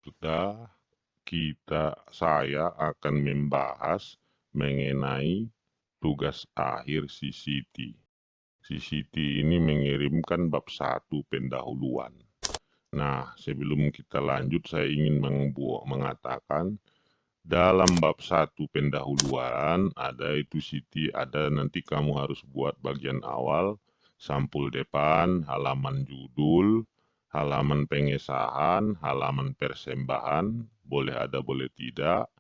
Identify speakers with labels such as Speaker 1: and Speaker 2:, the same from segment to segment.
Speaker 1: Sudah saya akan membahas mengenai tugas akhir CCT. CCT ini mengirimkan bab 1 pendahuluan. Nah, sebelum kita lanjut, saya ingin mengatakan dalam bab 1 pendahuluan ada itu CT, ada nanti kamu harus buat bagian awal, sampul depan, halaman judul, halaman pengesahan, halaman persembahan, boleh ada boleh tidak,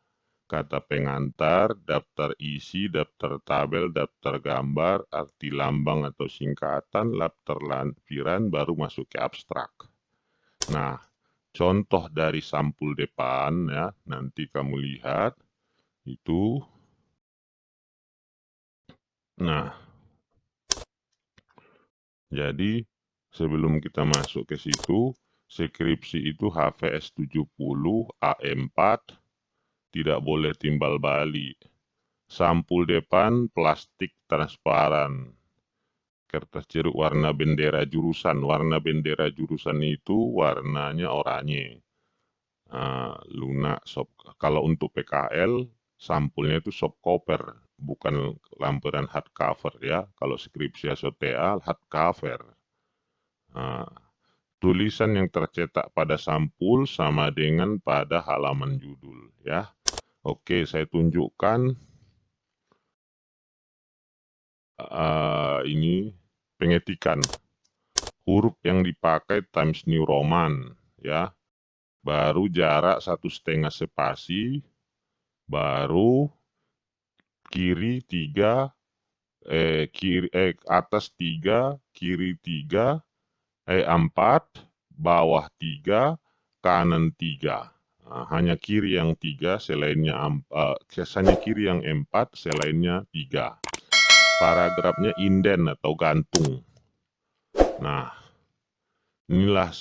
Speaker 1: kata pengantar, daftar isi, daftar tabel, daftar gambar, arti lambang atau singkatan, daftar lampiran, baru masuk ke abstrak. Nah, contoh dari sampul depan ya, nanti kamu lihat itu. Nah, jadi sebelum kita masuk ke situ, skripsi itu HVS 70 A4, tidak boleh timbal balik. Sampul depan plastik transparan. Kertas jeruk warna bendera jurusan. Warna bendera jurusan itu warnanya oranye. Kalau untuk PKL, sampulnya itu soft cover, bukan lampiran hardcover ya. Kalau skripsi SOTA, hardcover. Nah, tulisan yang tercetak pada sampul sama dengan pada halaman judul ya. Oke, saya tunjukkan ini pengetikan. Huruf yang dipakai Times New Roman ya. Baru jarak 1,5 spasi, baru kiri 3, atas 3, kiri 3, 4, bawah 3, kanan 3. Nah, hanya kiri yang 3, hanya kiri yang 4, selainnya 3. Paragrafnya inden atau gantung. Nah, inilah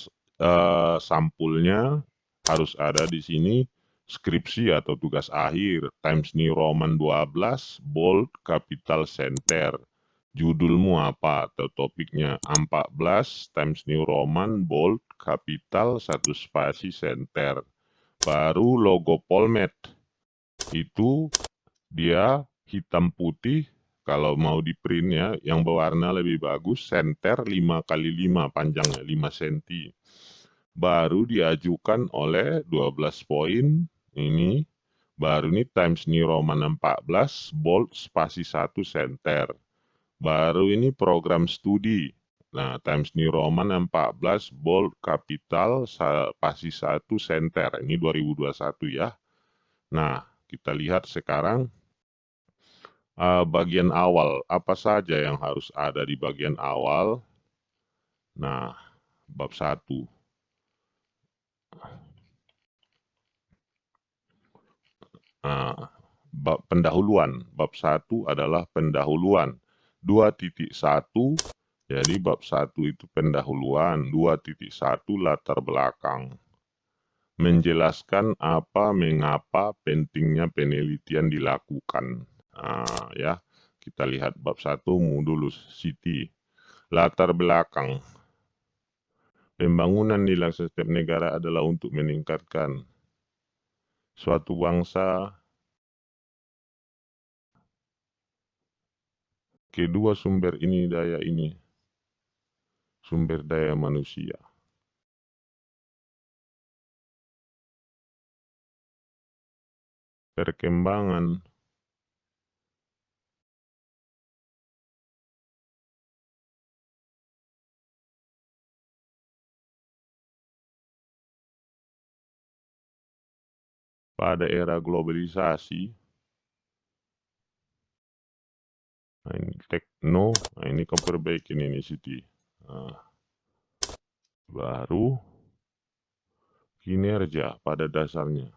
Speaker 1: sampulnya, harus ada di sini. Skripsi atau tugas akhir, Times New Roman 12, bold, capital, center. Judulmu apa atau topiknya 14, Times New Roman, bold, capital, 1 spasi, center. Baru logo Polmed. Itu dia hitam putih, kalau mau di print ya, yang berwarna lebih bagus, center 5x5, panjangnya 5 cm. Baru diajukan oleh 12 poin, ini baru ini Times New Roman 14, bold, spasi 1, center. Baru ini program studi. Nah, Times New Roman 14, bold, capital, spasi 1, center. Ini 2021 ya. Nah, kita lihat sekarang bagian awal. Apa saja yang harus ada di bagian awal? Nah, bab 1. Nah, bab pendahuluan. Bab 1 adalah pendahuluan. 2.1, jadi bab 1 itu pendahuluan. 2.1 latar belakang. Menjelaskan apa, mengapa pentingnya penelitian dilakukan. Nah, ya, kita lihat bab 1 dulu, Siti. Latar belakang. Pembangunan di setiap negara adalah untuk meningkatkan suatu bangsa. Kedua sumber ini, sumber daya manusia. Perkembangan pada era globalisasi. Nah, ini tekno, nah ini kau perbaikin ini Siti. Nah, baru kinerja pada dasarnya.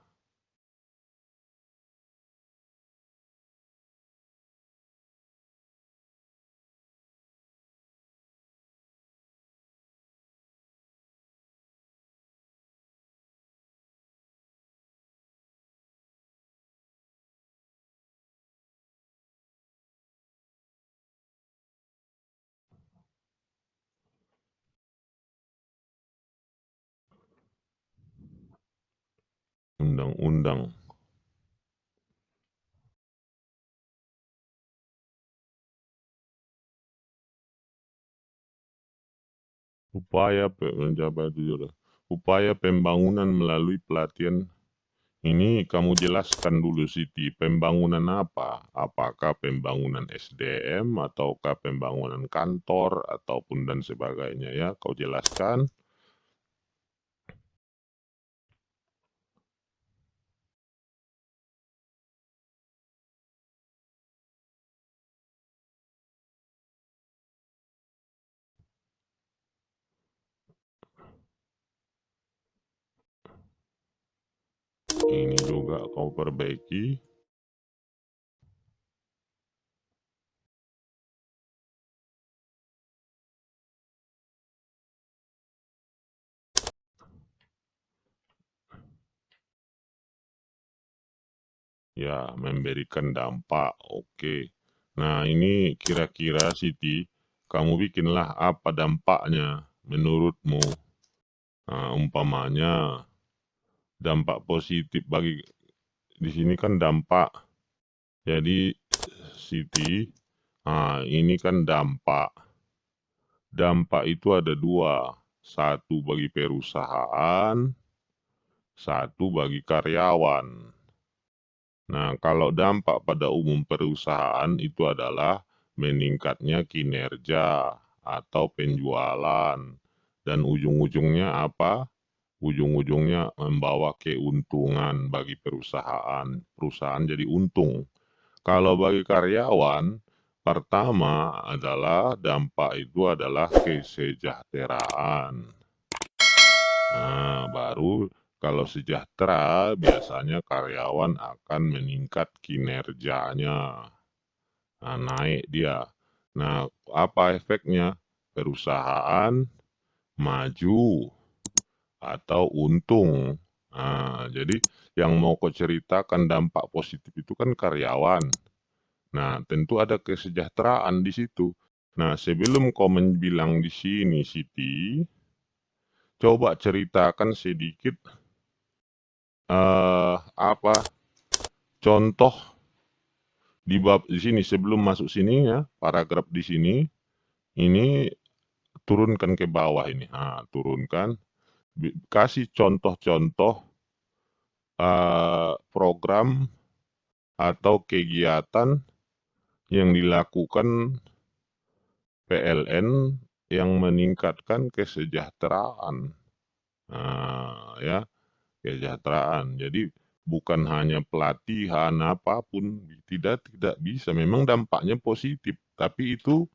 Speaker 1: Undang-undang. Mencapai tujuan. Upaya pembangunan melalui pelatihan. Ini kamu jelaskan dulu Siti, pembangunan apa? Apakah pembangunan SDM ataukah pembangunan kantor ataupun dan sebagainya ya? Kau jelaskan. Ini juga kau perbaiki. Ya, memberikan dampak. Oke. Nah, ini kira-kira Siti, kamu bikinlah apa dampaknya menurutmu? Nah, umpamanya dampak positif bagi di sini kan dampak. Jadi Siti, nah ini kan dampak. Dampak itu ada dua. Satu bagi perusahaan, satu bagi karyawan. Nah, kalau dampak pada umum perusahaan itu adalah meningkatnya kinerja atau penjualan. Dan ujung-ujungnya apa? Ujung-ujungnya membawa keuntungan bagi perusahaan. Perusahaan jadi untung. Kalau bagi karyawan, pertama adalah dampak itu adalah kesejahteraan. Nah, baru kalau sejahtera biasanya karyawan akan meningkat kinerjanya. Nah, naik dia. Nah, apa efeknya? Perusahaan maju atau untung. Nah, jadi yang mau kau ceritakan dampak positif itu kan karyawan. Nah, tentu ada kesejahteraan di situ. Nah, sebelum kau bilang di sini, Siti, coba ceritakan sedikit apa contoh di bab di sini sebelum masuk sini ya, paragraf di sini ini turunkan ke bawah ini. Nah, turunkan kasih contoh-contoh program atau kegiatan yang dilakukan PLN yang meningkatkan kesejahteraan. Nah, ya, kesejahteraan. Jadi bukan hanya pelatihan apapun, tidak bisa. Memang dampaknya positif, tapi itu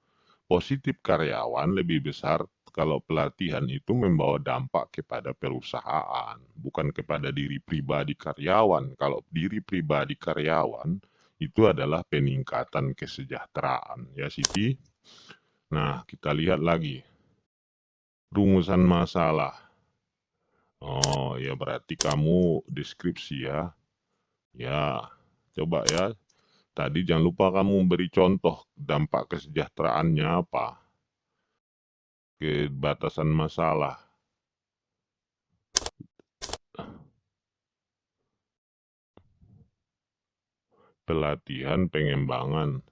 Speaker 1: positif karyawan lebih besar kalau pelatihan itu membawa dampak kepada perusahaan, bukan kepada diri pribadi karyawan. Kalau diri pribadi karyawan itu adalah peningkatan kesejahteraan, ya Siti. Nah, kita lihat lagi rumusan masalah. Oh, ya berarti kamu deskripsi ya. Ya, coba ya. Tadi jangan lupa kamu beri contoh dampak kesejahteraannya apa. Kebatasan masalah. Pelatihan pengembangan.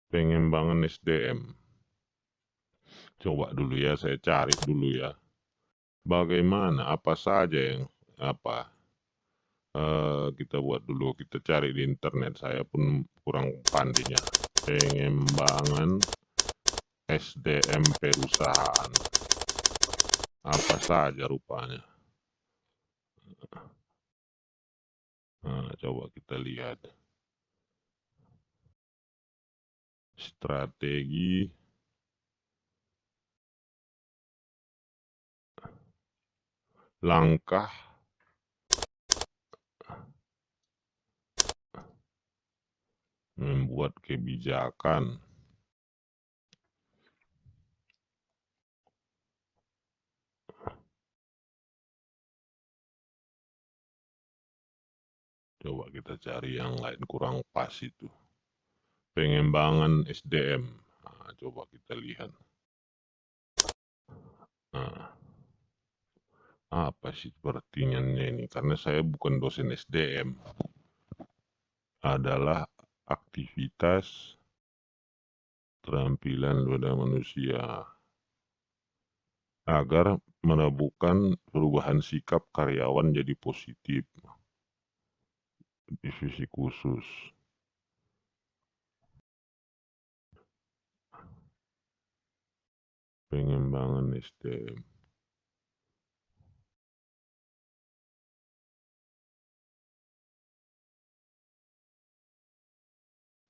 Speaker 1: Pengembangan SDM. Coba dulu ya, saya cari dulu ya. Bagaimana, apa saja yang apa kita buat dulu, kita cari di internet. Saya pun kurang pandainya. Pengembangan SDM perusahaan. Apa saja rupanya. Nah, coba kita lihat. Strategi langkah membuat kebijakan. Coba kita cari yang lain kurang pas itu. Pengembangan SDM. Nah, coba kita lihat. Nah, apa sih pertinyaannya ini? Karena saya bukan dosen SDM. Adalah aktivitas keterampilan pada manusia agar menemukan perubahan sikap karyawan jadi positif. Divisi khusus. Pengembangan SDM.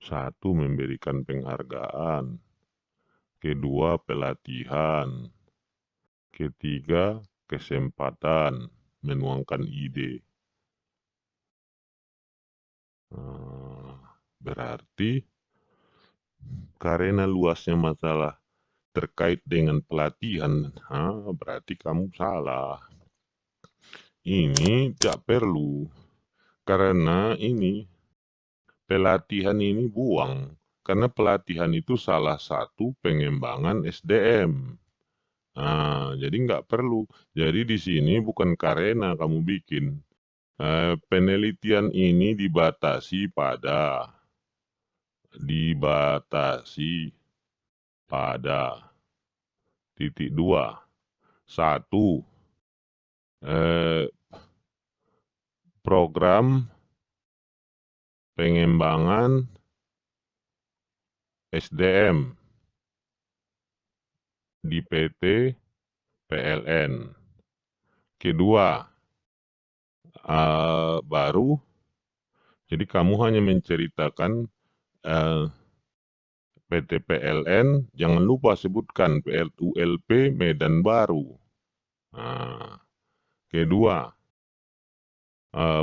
Speaker 1: Satu, memberikan penghargaan. Kedua, pelatihan. Ketiga, kesempatan menuangkan ide. Berarti karena luasnya masalah terkait dengan pelatihan, berarti kamu salah. Ini tidak perlu, karena ini pelatihan ini buang. Karena pelatihan itu salah satu pengembangan SDM. Jadi nggak perlu. Jadi di sini bukan karena kamu bikin. Penelitian ini dibatasi pada titik dua. Satu, program pengembangan SDM di PT PLN. Kedua, baru, jadi kamu hanya menceritakan PT PLN, jangan lupa sebutkan ULP Medan Baru. Kedua,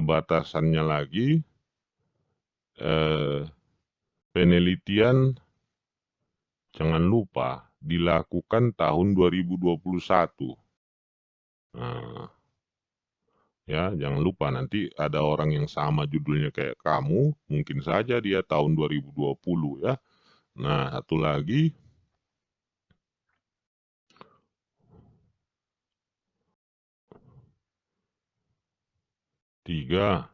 Speaker 1: batasannya lagi, penelitian jangan lupa dilakukan tahun 2021. Ya, jangan lupa nanti ada orang yang sama judulnya kayak kamu, mungkin saja dia tahun 2020 ya. Nah, satu lagi, tiga,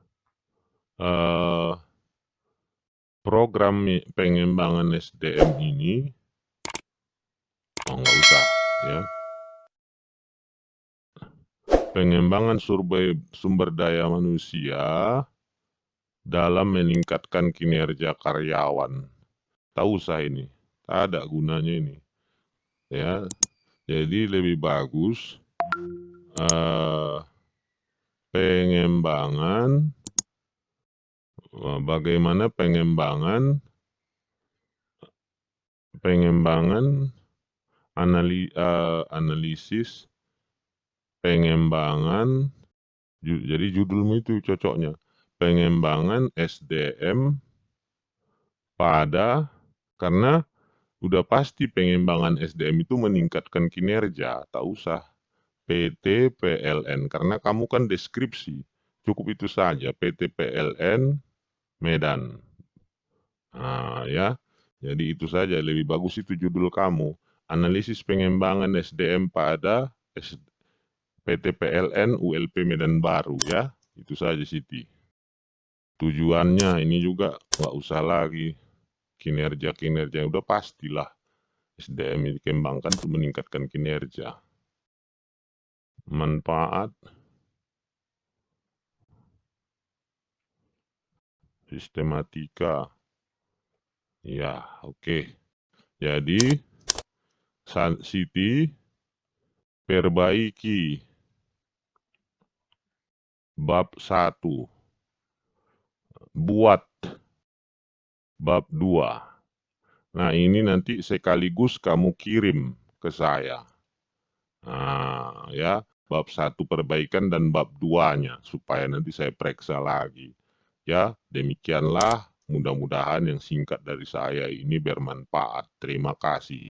Speaker 1: program pengembangan SDM ini, nggak usah ya. Pengembangan sumber daya manusia dalam meningkatkan kinerja karyawan. Tak usah ini, tak ada gunanya ini. Ya, jadi lebih bagus pengembangan, bagaimana pengembangan analisis pengembangan, jadi judulmu itu cocoknya, pengembangan SDM karena udah pasti pengembangan SDM itu meningkatkan kinerja, tak usah PT PLN, karena kamu kan deskripsi, cukup itu saja, PT PLN Medan. Ya, jadi itu saja, lebih bagus itu judul kamu, analisis pengembangan SDM pada PT PLN ULP Medan Baru ya, itu saja Siti. Tujuannya ini juga nggak usah lagi kinerja udah pastilah SDM yang dikembangkan untuk meningkatkan kinerja. Manfaat sistematika. Ya, oke. Jadi Siti perbaiki bab 1. Buat bab 2. Nah, ini nanti sekaligus kamu kirim ke saya. Ya, bab 1 perbaikan dan bab 2-nya supaya nanti saya periksa lagi. Ya, demikianlah, mudah-mudahan yang singkat dari saya ini bermanfaat. Terima kasih.